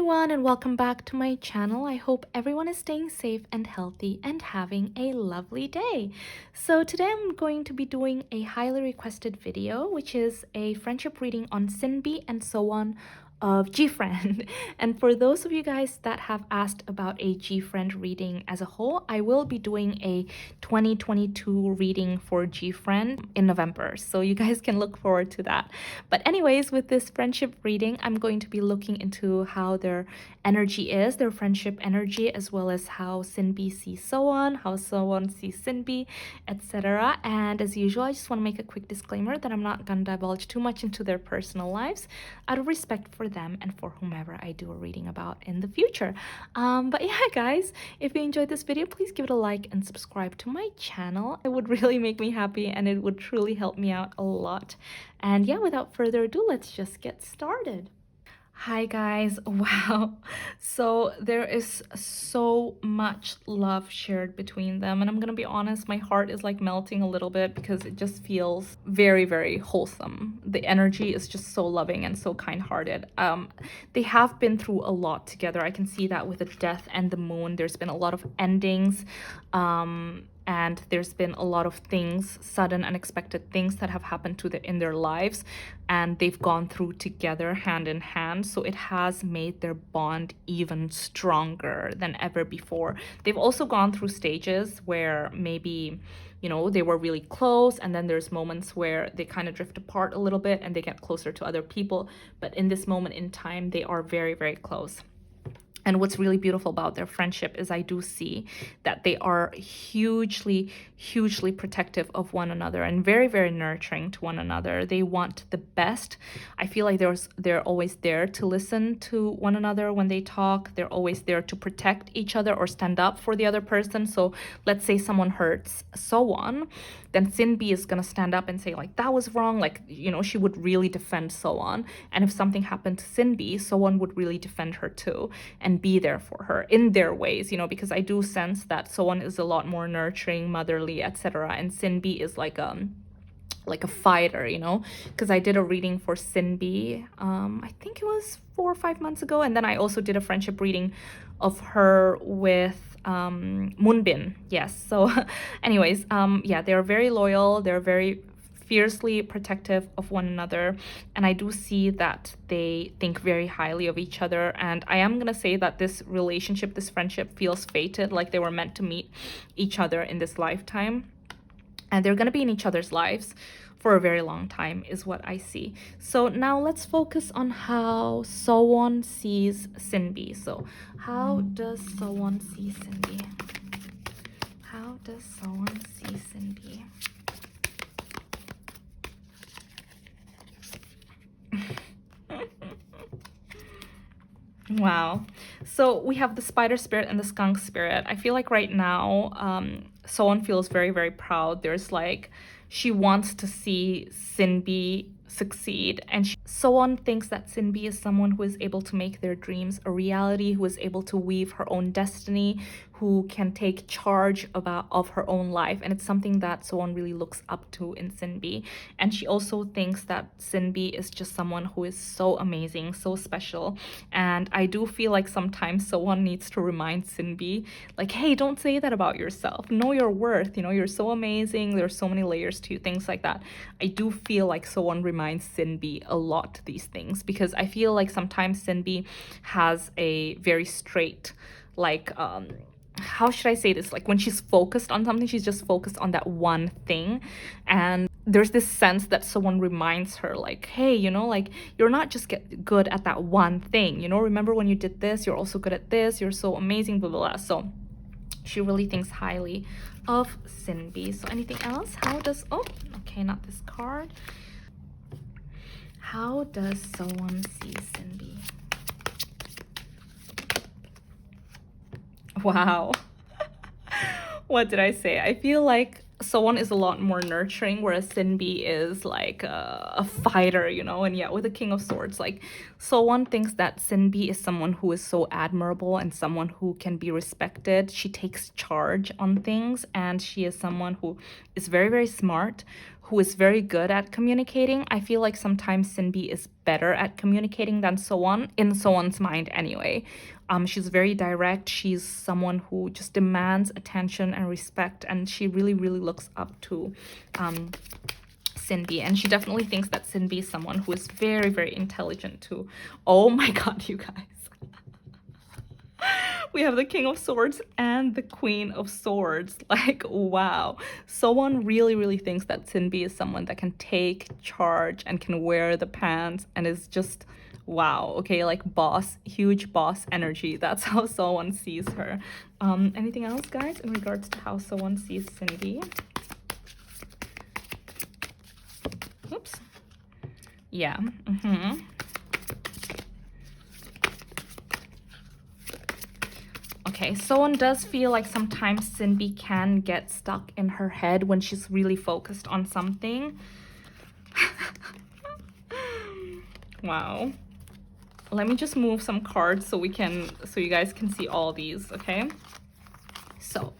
everyone, and welcome back to my channel. I hope everyone is staying safe and healthy and having a lovely day. So today I'm going to be doing a highly requested video, which is a friendship reading on Sinb and Sowon of G-Friend. And for those of you guys that have asked about a G-Friend reading as a whole, I will be doing a 2022 reading for G-Friend in November, so you guys can look forward to that. But anyways, with this friendship reading, I'm going to be looking into how their energy is, their friendship energy, as well as how Sinb sees Sowon, how Sowon sees Sinb, etc. And as usual, I just want to make a quick disclaimer that I'm not going to divulge too much into their personal lives out of respect for them and for whomever I do a reading about in the future. But yeah, guys, if you enjoyed this video, please give it a like and subscribe to my channel. It would really make me happy and it would truly help me out a lot. And yeah, without further ado, let's just get started. Hi guys, wow, so there is so much love shared between them, and I'm gonna be honest, my heart is like melting a little bit because it just feels very, very wholesome. The energy is just so loving and so kind-hearted. They have been through a lot together. I can see that with the death and the moon. There's been a lot of endings, and there's been a lot of things, sudden, unexpected things that have happened to in their lives, and they've gone through together hand in hand. So it has made their bond even stronger than ever before. They've also gone through stages where maybe, you know, they were really close, and then there's moments where they kind of drift apart a little bit and they get closer to other people. But in this moment in time, they are very, very close. And what's really beautiful about their friendship is I do see that they are hugely, hugely protective of one another and very, very nurturing to one another. They want the best. I feel like they're always there to listen to one another when they talk. They're always there to protect each other or stand up for the other person. So let's say someone hurts Sowon, then Sinb is gonna stand up and say like, that was wrong. Like, you know, she would really defend Sowon. And if something happened to Sinb, Sowon would really defend her too and be there for her in their ways, you know, because I do sense that Sowon is a lot more nurturing, motherly, etc. And Sinb is like a fighter, you know, because I did a reading for Sinb, I think it was 4 or 5 months ago, and then I also did a friendship reading of her with Moonbin. Yes, so anyways, yeah, they're very loyal, they're very fiercely protective of one another, and I do see that they think very highly of each other. And I am gonna say that this relationship, this friendship, feels fated, like they were meant to meet each other in this lifetime, and they're gonna be in each other's lives for a very long time is what I see. So now let's focus on how Sowon sees Sinb. So how does Sowon see Sinb? How does Sowon see Sinb? Wow. So we have the spider spirit and the skunk spirit. I feel like right now, Sowon feels very, very proud. There's like, she wants to see Sinb succeed, and Sowon thinks that Sinb is someone who is able to make their dreams a reality, who is able to weave her own destiny, who can take charge of her own life. And it's something that Sowon really looks up to in Sinb. And she also thinks that Sinb is just someone who is so amazing, so special. And I do feel like sometimes Sowon needs to remind Sinb, like, hey, don't say that about yourself. Know your worth. You know, you're so amazing. There's so many layers to you, things like that. I do feel like Sowon reminds Sinb a lot these things, because I feel like sometimes Sinb has a very straight, like, how should I say this? Like when she's focused on something, she's just focused on that one thing. And there's this sense that someone reminds her like, hey, you know, like you're not just good at that one thing. You know, remember when you did this, you're also good at this. You're so amazing, blah, blah, blah. So she really thinks highly of Sinb. So anything else? How does, oh, okay, not this card. How does Sowon see Sinb? Wow. What did I say? I feel like Sowon is a lot more nurturing, whereas Sinb is like a fighter, you know. And yeah, with the King of Swords, like Sowon thinks that Sinb is someone who is so admirable and someone who can be respected. She takes charge on things, and she is someone who is very, very smart, who is very good at communicating. I feel like sometimes Sinbi is better at communicating than Sowon, in Sowon's mind anyway. She's very direct. She's someone who just demands attention and respect, and she really, really looks up to Sinbi, and she definitely thinks that Sinbi is someone who is very, very intelligent too. Oh my god, you guys. We have the King of Swords and the Queen of Swords. Like, wow. Someone really, really thinks that Sinbi is someone that can take charge and can wear the pants and is just, wow. Okay, like boss, huge boss energy. That's how someone sees her. Anything else, guys, in regards to how someone sees Sinbi? Oops. Yeah. Okay, Sowon does feel like sometimes Sinbi can get stuck in her head when she's really focused on something. Wow. Let me just move some cards so you guys can see all these, okay? So,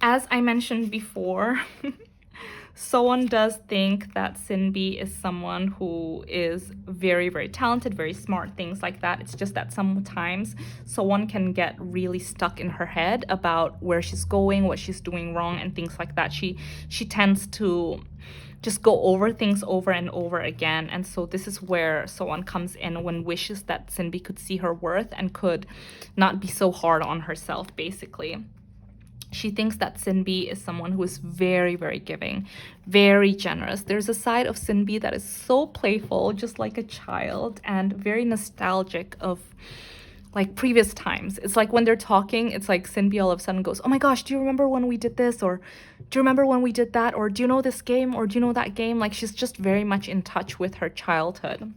as I mentioned before, Sowon does think that Sinbi is someone who is very, very talented, very smart, things like that. It's just that sometimes Sowon can get really stuck in her head about where she's going, what she's doing wrong, and things like that. She tends to just go over things over and over again. And so this is where Sowon comes in, when wishes that Sinbi could see her worth and could not be so hard on herself, basically. She thinks that Sinbi is someone who is very, very giving, very generous. There's a side of Sinbi that is so playful, just like a child, and very nostalgic of like previous times. It's like when they're talking, it's like Sinbi all of a sudden goes, oh my gosh, do you remember when we did this? Or do you remember when we did that? Or do you know this game? Or do you know that game? Like, she's just very much in touch with her childhood.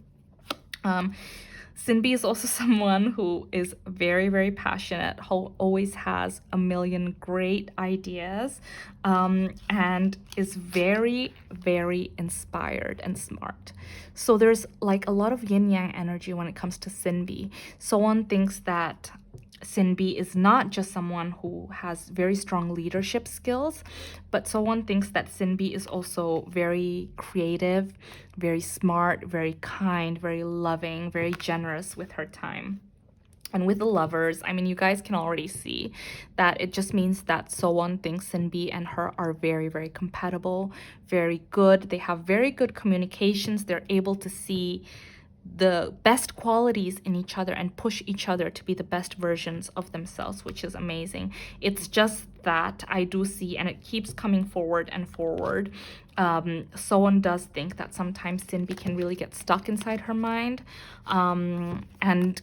Sinbi is also someone who is very, very passionate, who always has a million great ideas, and is very, very inspired and smart. So there's like a lot of yin-yang energy when it comes to Sinbi. Someone thinks that Sinbi is not just someone who has very strong leadership skills, but someone thinks that Sinbi is also very creative, very smart, very kind, very loving, very generous with her time. And with the lovers, I mean, you guys can already see that it just means that Sowon thinks Sinbi and her are very, very compatible, very good. They have very good communications. They're able to see the best qualities in each other and push each other to be the best versions of themselves, which is amazing. It's just that I do see, and it keeps coming forward and forward, Sowon does think that sometimes Sinbi can really get stuck inside her mind, and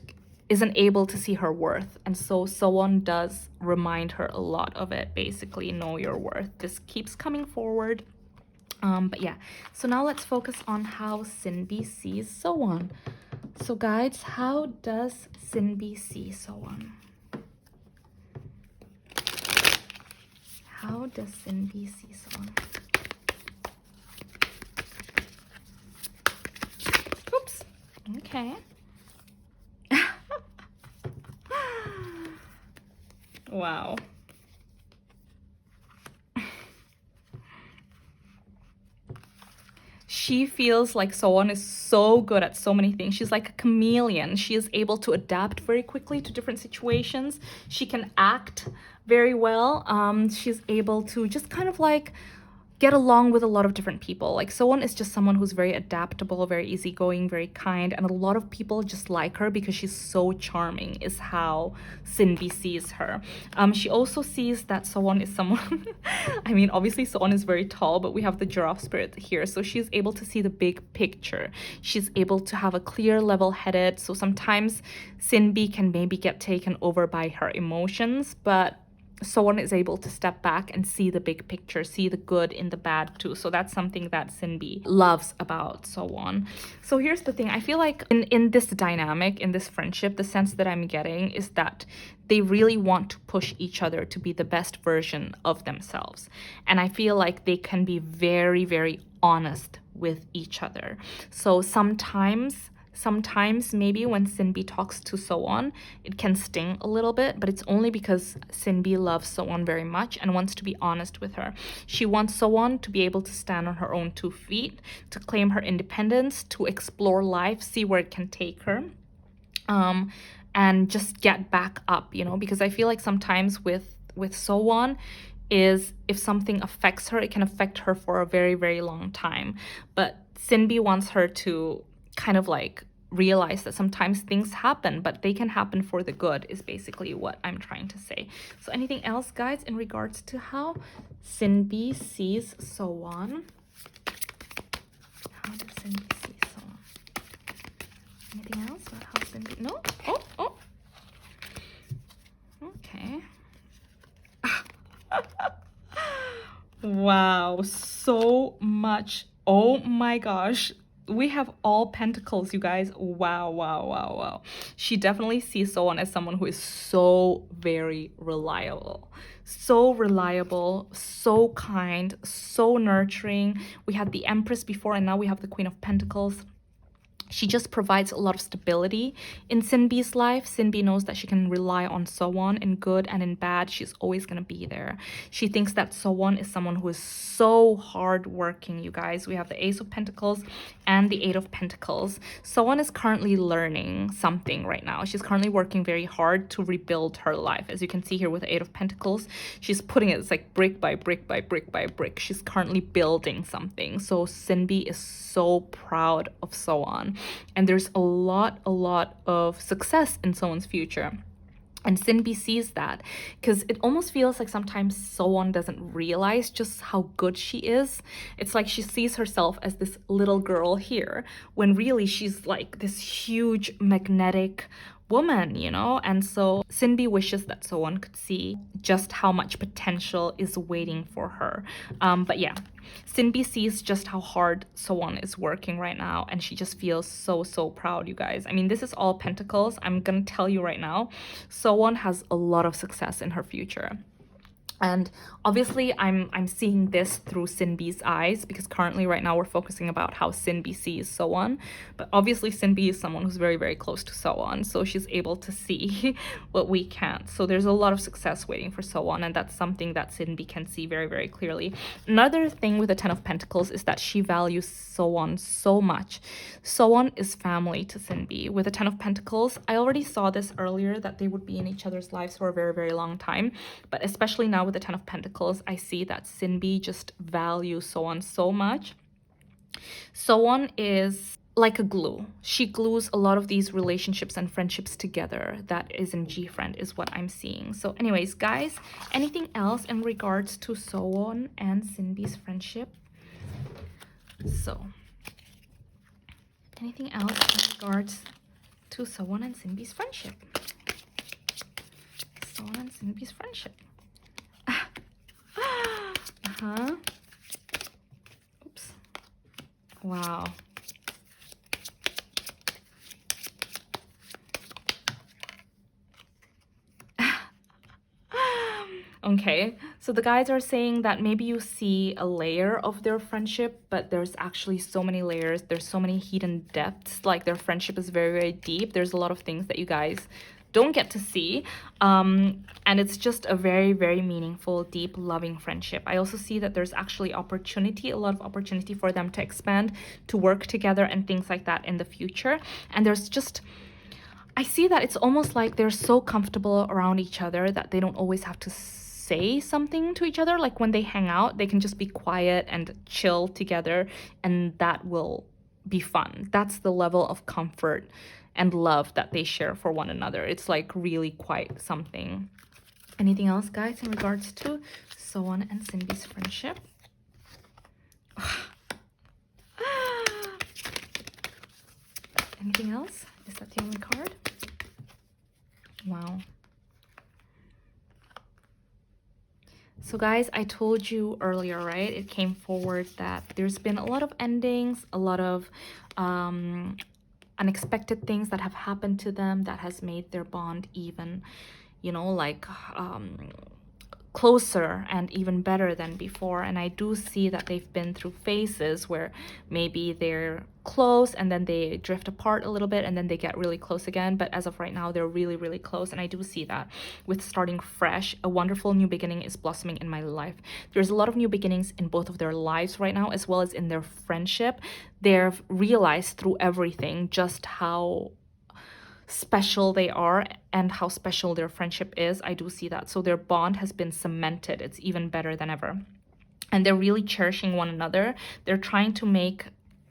isn't able to see her worth. And so Sowon does remind her a lot of it, basically, know your worth. This keeps coming forward. But yeah, so now let's focus on how Sinbi sees Sowon. So guys, how does Sinbi see Sowon? How does Sinbi see Sowon? Oops. Okay. Wow. She feels like Sowon is so good at so many things. She's like a chameleon. She is able to adapt very quickly to different situations. She can act very well. She's able to just kind of like get along with a lot of different people. Like, Sowon is just someone who's very adaptable, very easygoing, very kind, and a lot of people just like her because she's so charming, is how Sinbi sees her. She also sees that Sowon is someone I mean, obviously Sowon is very tall, but we have the giraffe spirit here, so she's able to see the big picture. She's able to have a clear, level-headed, so sometimes Sinbi can maybe get taken over by her emotions, but Sowon is able to step back and see the big picture, see the good in the bad too. So that's something that Sinbi loves about Sowon. So here's the thing. I feel like in this dynamic, in this friendship, the sense that I'm getting is that they really want to push each other to be the best version of themselves. And I feel like they can be very, very honest with each other. So sometimes sometimes maybe when Sinbi talks to Sowon, it can sting a little bit, but it's only because Sinbi loves Sowon very much and wants to be honest with her. She wants Sowon to be able to stand on her own 2 feet, to claim her independence, to explore life, see where it can take her. And just get back up, you know, because I feel like sometimes with Sowon is if something affects her, it can affect her for a very, very long time. But Sinbi wants her to kind of like realize that sometimes things happen, but they can happen for the good, is basically what I'm trying to say. So anything else, guys, in regards to how Sinbi sees Sowon? How does Sinbi see Sowon? Anything else about how Sinbi? No? Oh. Okay. Wow, so much. Oh my gosh. We have all pentacles, you guys. Wow. She definitely sees Sowon as someone who is so very reliable. So reliable, so kind, so nurturing. We had the Empress before, and now we have the Queen of Pentacles. She just provides a lot of stability in Sinbi's life. Sinbi knows that she can rely on Sowon in good and in bad. She's always going to be there. She thinks that Sowon is someone who is so hardworking, you guys. We have the Ace of Pentacles and the Eight of Pentacles. Sowon is currently learning something right now. She's currently working very hard to rebuild her life. As you can see here with the Eight of Pentacles, she's putting it, it's like brick by brick by brick by brick. She's currently building something. So Sinbi is so proud of Sowon. And there's a lot of success in Sowon's future. And Sinbi sees that because it almost feels like sometimes Sowon doesn't realize just how good she is. It's like she sees herself as this little girl here when really she's like this huge magnetic woman, you know? And so Sinbi wishes that Sowon could see just how much potential is waiting for her. But yeah, Sinbi sees just how hard Sowon is working right now, and she just feels so proud, you guys. I mean, this is all pentacles. I'm gonna tell you right now, Sowon has a lot of success in her future. And obviously, I'm seeing this through Sinbi's eyes, because currently right now we're focusing about how Sinbi sees Sowon. But obviously Sinbi is someone who's very, very close to Sowon, so she's able to see what we can't. So there's a lot of success waiting for Sowon, and that's something that Sinbi can see very, very clearly. Another thing with the Ten of Pentacles is that she values Sowon so much. Sowon is family to Sinbi. With the Ten of Pentacles, I already saw this earlier, that they would be in each other's lives for a very, very long time. But especially now with the Ten of Pentacles, I see that Sinbi just values Sowon so much. Sowon is like a glue. She glues a lot of these relationships and friendships together. That is in G-Friend, is what I'm seeing. So anyways, guys, anything else in regards to Sowon and Sinbi's friendship? So, anything else in regards to Sowon and Sinbi's friendship? Sowon and Sinbi's friendship. Oops. Wow. Okay, so the guys are saying that maybe you see a layer of their friendship, but there's actually so many layers. There's so many hidden depths. Like, their friendship is very, very deep. There's a lot of things that you guys don't get to see, and it's just a very, very meaningful, deep, loving friendship. I also see that there's actually opportunity, a lot of opportunity for them to expand, to work together and things like that in the future. And there's just, I see that it's almost like they're so comfortable around each other that they don't always have to say something to each other. Like, when they hang out, they can just be quiet and chill together, and that will be fun. That's the level of comfort and love that they share for one another. It's like really quite something. Anything else, guys, in regards to Sowon and Sinbi's friendship? Anything else? Is that the only card? Wow. So guys, I told you earlier, right? It came forward that there's been a lot of endings, a lot of unexpected things that have happened to them that has made their bond even, you know, like closer and even better than before. And I do see that they've been through phases where maybe they're close and then they drift apart a little bit and then they get really close again. But as of right now, they're really, really close. And I do see that with starting fresh, a wonderful new beginning is blossoming in my life. There's a lot of new beginnings in both of their lives right now, as well as in their friendship. They've realized through everything just how special they are and how special their friendship is. I do see that. So their bond has been cemented. It's even better than ever. And they're really cherishing one another. They're trying to make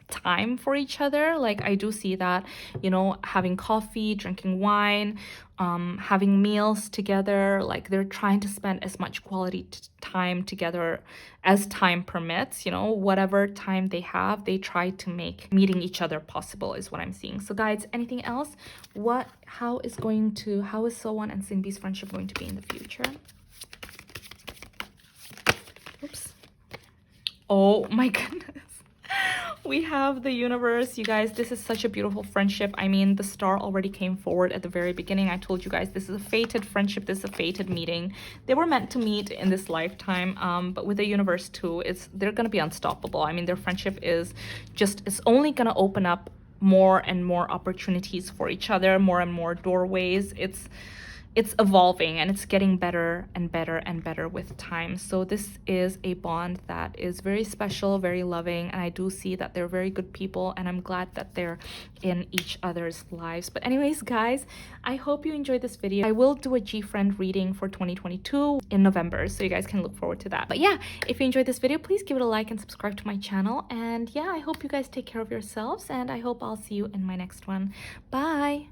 time for each other. Like, I do see that, you know, having coffee, drinking wine, having meals together. Like, they're trying to spend as much quality time together as time permits. You know, whatever time they have, they try to make meeting each other possible, is what I'm seeing. So guys, anything else? How is Sowon and Sinbi's friendship going to be in the future? Oops. Oh my goodness. We have the universe, you guys. This is such a beautiful friendship. I mean, the star already came forward at the very beginning. I told you guys this is a fated friendship. This is a fated meeting. They were meant to meet in this lifetime, but with the universe too, they're gonna be unstoppable. I mean, their friendship is only gonna open up more and more opportunities for each other, more and more doorways. It's evolving and it's getting better and better and better with time. So this is a bond that is very special, very loving, and I do see that they're very good people, and I'm glad that they're in each other's lives. But anyways, guys, I hope you enjoyed this video. I will do a G-Friend reading for 2022 in November, so you guys can look forward to that. But yeah, if you enjoyed this video, please give it a like and subscribe to my channel. And yeah, I hope you guys take care of yourselves, and I hope I'll see you in my next one. Bye!